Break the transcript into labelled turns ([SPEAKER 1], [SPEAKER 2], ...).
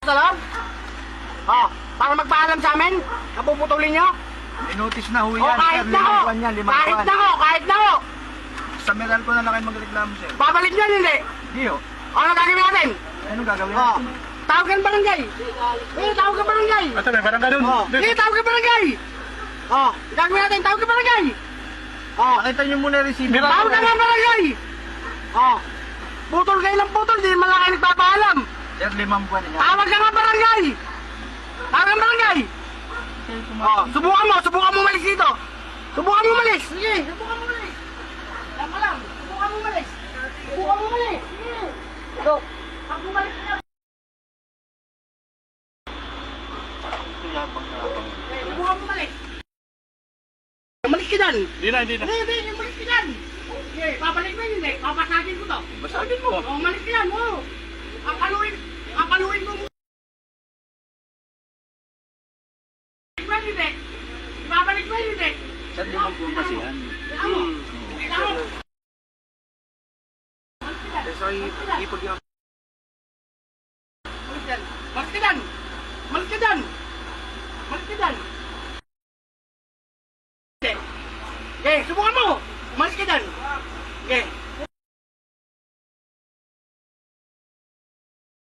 [SPEAKER 1] Sa loob? Oh, para magpaalam sa amin? Napuputulin nyo?
[SPEAKER 2] Inotis na ho yan,
[SPEAKER 1] Oh, kahit
[SPEAKER 2] sir.
[SPEAKER 1] na ho!
[SPEAKER 2] 5 buwan yan, 5
[SPEAKER 1] Kahit
[SPEAKER 2] buwan.
[SPEAKER 1] na ho! Kahit na ho!
[SPEAKER 2] Sa meral ko na lang kayo magreklamo, sir.
[SPEAKER 1] Babalik nyo, hindi?
[SPEAKER 2] Hindi ho.
[SPEAKER 1] Ano gagawin natin?
[SPEAKER 2] Anong gagawin
[SPEAKER 1] Oh,
[SPEAKER 2] natin?
[SPEAKER 1] tawag ka ng barangay! Tawag ka barangay!
[SPEAKER 3] Ate, may barangay doon.
[SPEAKER 1] Oh, tawag ka barangay! Oh, gagawin natin, tawag ka barangay! Oh,
[SPEAKER 2] Pakita nyo muna yung resibo.
[SPEAKER 1] tawag ka ng barangay! Oh, putol kayo ng putol, di man lang kayo nagpapaalam!
[SPEAKER 2] Sir, 5 buwan yan.
[SPEAKER 1] Tawag ka ng barangay! Tawag ka ng barangay! Oh, subukan mo umalis dito! Subukan mo umalis! Sige, subukan mo umalis! Yan ka lang, subukan mo umalis! Subukan mo umalis! Sige! Go! Pag umalis ka lang! Subukan mo umalis! Umalis ka dyan!
[SPEAKER 3] Hindi na.
[SPEAKER 1] Hindi, umalis ka dyan! Sige, babalik mo yun, hindi. Papasagin ko to.
[SPEAKER 3] Basagin mo.
[SPEAKER 1] Oh, umalis ka dyan, oh! Papaluin mo mo! Hindi. Ibabalik mo yun, hindi.
[SPEAKER 2] Sir, 5 buwan kasi yan. So, ipag yung...
[SPEAKER 1] Balik ka dyan! Balik ka dyan! Balik ka dyan! Okay, subukan mo! Balik ka dyan! Okay.